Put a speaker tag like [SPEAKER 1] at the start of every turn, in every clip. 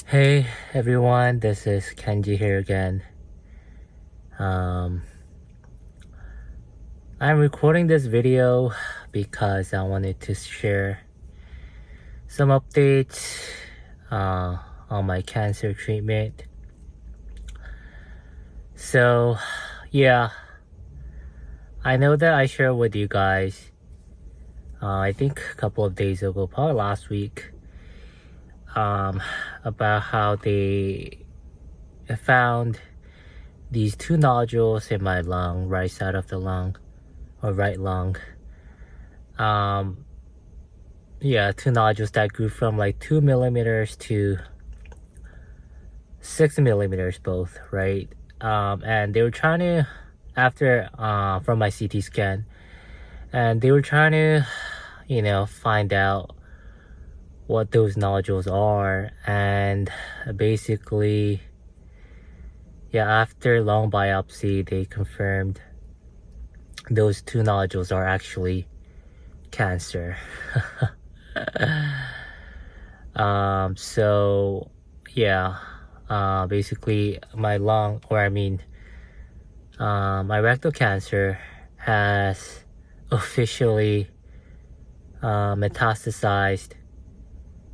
[SPEAKER 1] Hey everyone, this is Kenji here again. Um, I'm recording this video because I wanted to share some updates on my cancer treatment. So, yeah, I know that I shared with you guys, I think a couple of days ago, probably last week, about how they found these two nodules in my lung, right side of the lung, or right lung. Yeah, two nodules that grew from like 2 millimeters to 6 millimeters both, right? And they were trying to, after from my CT scan, and they were trying to find out what those nodules are. And basically, yeah, after long biopsy, they confirmed those two nodules are actually cancer. So yeah, basically my lung, or I mean, my rectal cancer has officially metastasized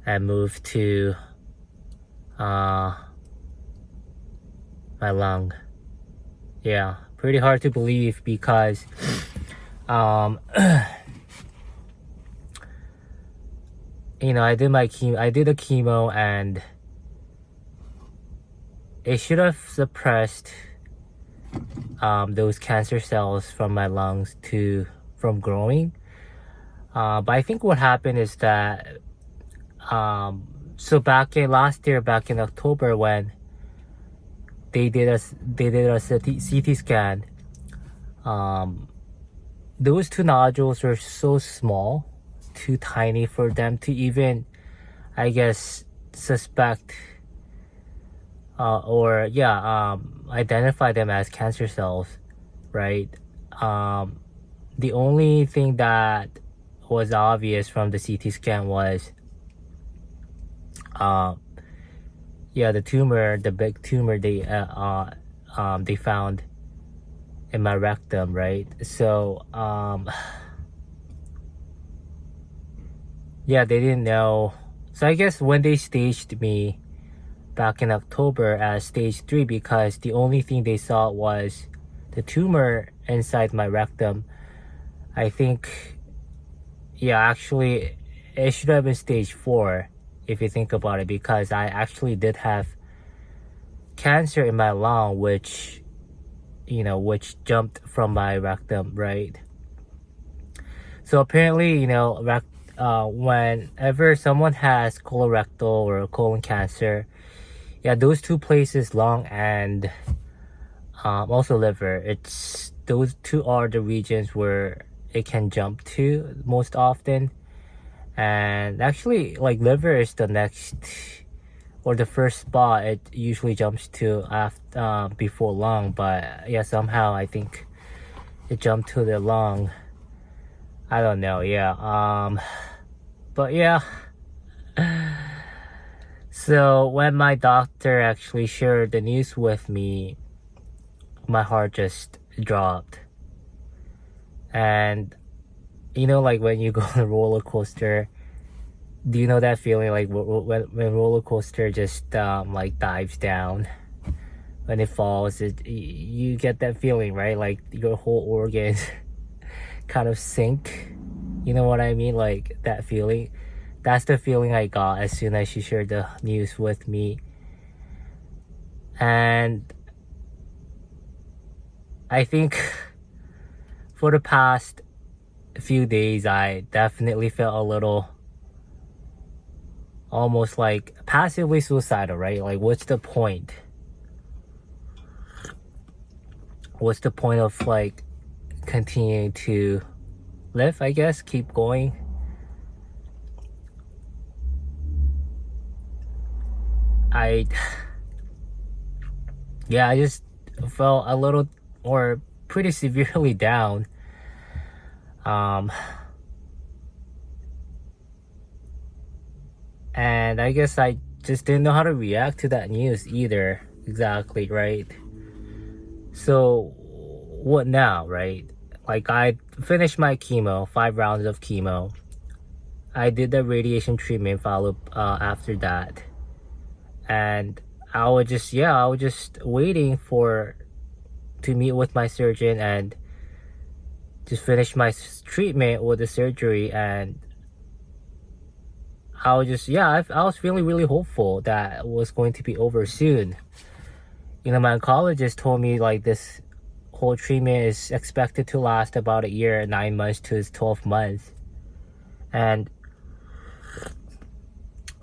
[SPEAKER 1] and moved to my lung. Yeah, pretty hard to believe because I did the chemo, and it should have suppressed those cancer cells from my lungs from growing. But I think what happened is that so back in last year, back in October, when they did a CT scan, those two nodules were so small, too tiny for them to even, I guess, suspect or identify them as cancer cells, right? The only thing that was obvious from the CT scan was the tumor, the big tumor they found in my rectum, right? So they didn't know. So I guess when they staged me back in October as stage 3, because the only thing they saw was the tumor inside my rectum, I think, actually it should have been stage 4 if you think about it, because I actually did have cancer in my lung, which jumped from my rectum, right? So apparently, whenever someone has colorectal or colon cancer, those two places, lung and also liver, those two are the regions where it can jump to most often. And actually, like, liver is the next, or the first spot it usually jumps to after before lung. But somehow I think it jumped to the lung. I don't know. But so when my doctor actually shared the news with me, my heart just dropped. And like when you go on a roller coaster, do you know that feeling, like when roller coaster just like dives down, when it falls, you get that feeling, right? Like your whole organs kind of sink. You know what I mean? Like that feeling. That's the feeling I got as soon as she shared the news with me. And I think for the past few days, I definitely felt a little, almost like passively suicidal, right? Like, what's the point? What's the point of like continuing to live, I guess? Keep going. I just felt a little, or pretty severely down. And I guess I just didn't know how to react to that news either. Exactly, right? So what now, right? Like, I finished my chemo, 5 rounds of chemo. I did the radiation treatment follow after that, and I was just waiting to meet with my surgeon and just finish my treatment with the surgery. And I was just I was feeling really hopeful that it was going to be over soon. My oncologist told me like this whole treatment is expected to last about a year, 9 months to 12 months. And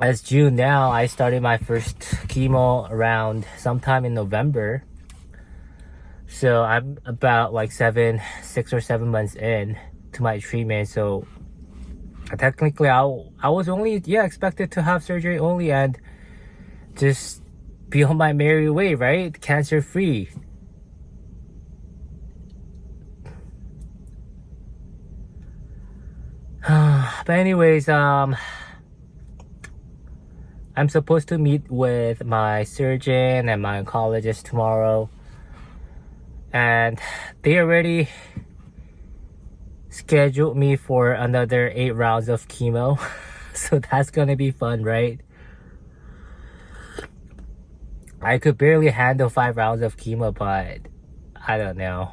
[SPEAKER 1] as June now, I started my first chemo around sometime in November. So I'm about like 6 or 7 months in to my treatment. So technically I was only expected to have surgery only and just be on my merry way, right? Cancer free. But anyways, I'm supposed to meet with my surgeon and my oncologist tomorrow, and they already scheduled me for another 8 rounds of chemo. So that's gonna be fun, right? I could barely handle 5 rounds of chemo, but I don't know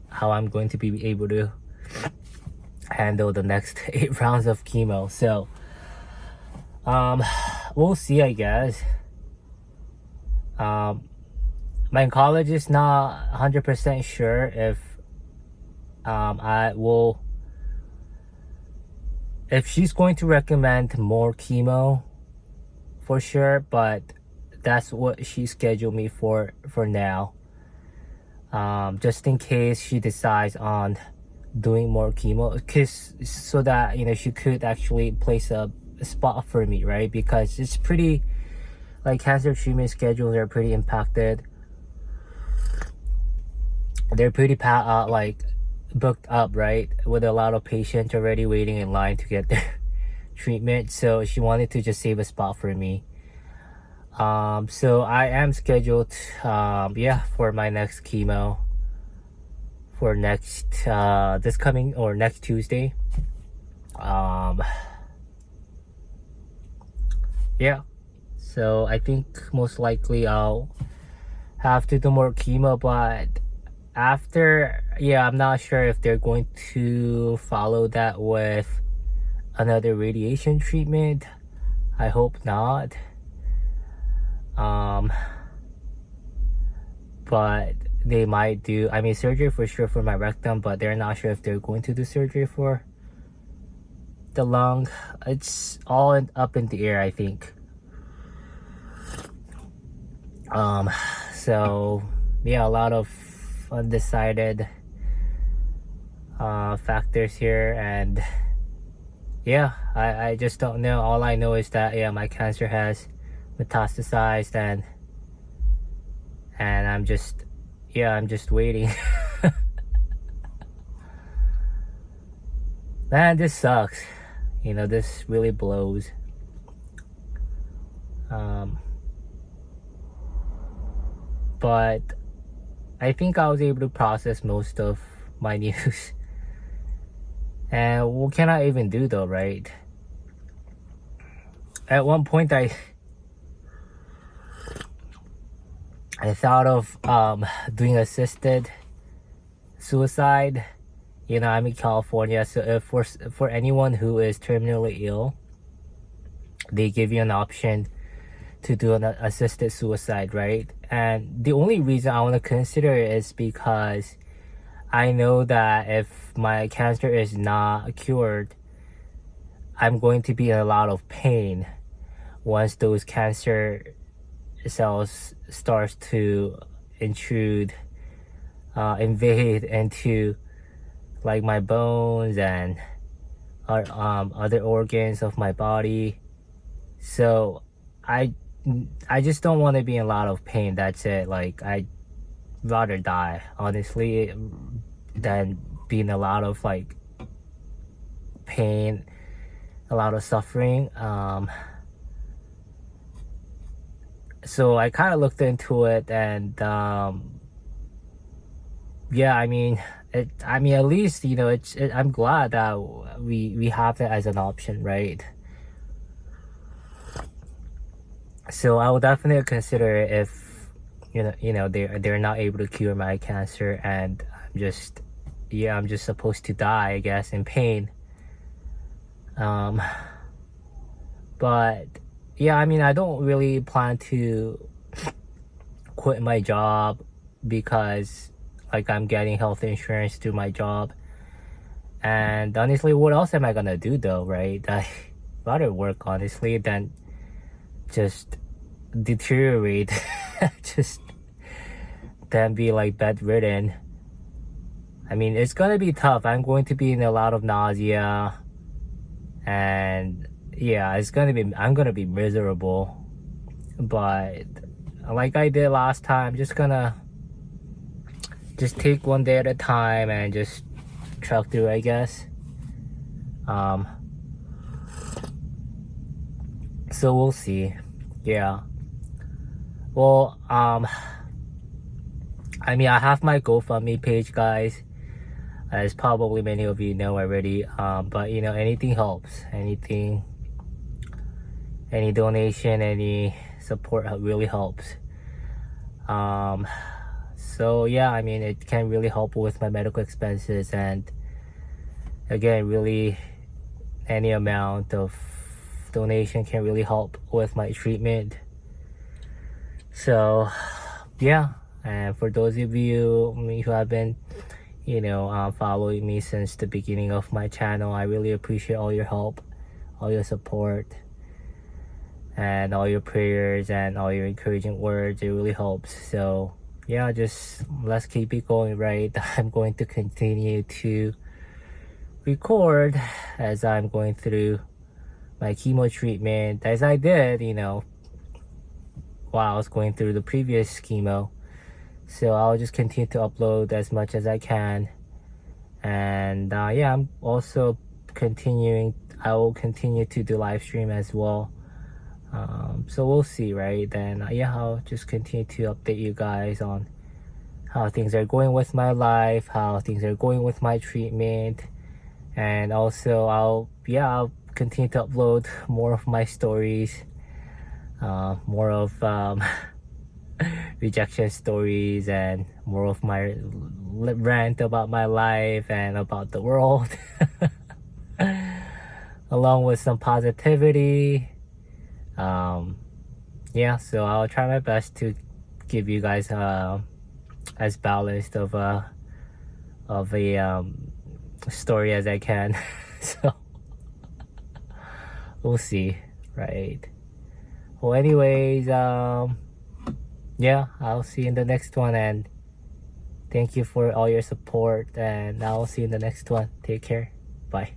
[SPEAKER 1] how I'm going to be able to handle the next 8 rounds of chemo. So we'll see, I guess. My oncologist is not 100% sure if she's going to recommend more chemo for sure, but that's what she scheduled me for now. Just in case she decides on doing more chemo, so that she could actually place a spot for me, right? Because it's pretty, like, cancer treatment schedules are pretty impacted. They're pretty like booked up, right, with a lot of patients already waiting in line to get their treatment. So she wanted to just save a spot for me. So I am scheduled for my next chemo for next next Tuesday. So I think most likely I'll have to do more chemo, but after, I'm not sure if they're going to follow that with another radiation treatment. I hope not. But they might do, surgery for sure for my rectum, but they're not sure if they're going to do surgery for the lung. It's all up in the air, I think. So a lot of undecided factors here, and I just don't know. All I know is that my cancer has metastasized, and I'm just waiting. Man, this sucks. This really blows. But I think I was able to process most of my news. And what can I even do though, right? At one point I thought of doing assisted suicide. I'm in California, so if for anyone who is terminally ill, they give you an option to do an assisted suicide, right? And the only reason I want to consider it is because I know that if my cancer is not cured, I'm going to be in a lot of pain once those cancer cells starts to invade into like my bones and other organs of my body. So I just don't want to be in a lot of pain. That's it. Like, I'd rather die, honestly, than be in a lot of like pain, a lot of suffering. So I kind of looked into it, and yeah, I mean, at least, you know, I'm glad that we have that as an option, right? So I will definitely consider it if, they're not able to cure my cancer, and I'm just supposed to die, I guess, in pain. Um, but yeah, I mean, I don't really plan to quit my job because like I'm getting health insurance through my job. And honestly, what else am I gonna do though, right? I rather work honestly than just deteriorate, just then be like bedridden. I mean, it's gonna be tough. I'm going to be in a lot of nausea, and yeah, I'm gonna be miserable. But like I did last time, just gonna just take one day at a time and just truck through, I guess. Um, so we'll see. Yeah. Well, I mean, I have my GoFundMe page, guys, as probably many of you know already. But you know, anything helps. Any donation, any support really helps. So yeah, I mean, it can really help with my medical expenses, and again, really, any amount of donation can really help with my treatment. So yeah, and for those of you who have been following me since the beginning of my channel, I really appreciate all your help, all your support, and all your prayers and all your encouraging words. It really helps. So yeah, just let's keep it going, right? I'm going to continue to record as I'm going through my chemo treatment, as I did, while I was going through the previous chemo. So I'll just continue to upload as much as I can. And yeah, I'm also I will continue to do live stream as well. So we'll see, right? Then yeah, I'll just continue to update you guys on how things are going with my life, how things are going with my treatment. And also I'll continue to upload more of my stories, more of rejection stories, and more of my rant about my life and about the world, along with some positivity. Yeah, so I'll try my best to give you guys as balanced of a story as I can. So we'll see, right? Well, anyways, yeah, I'll see you in the next one, and thank you for all your support, and I'll see you in the next one. Take care. Bye.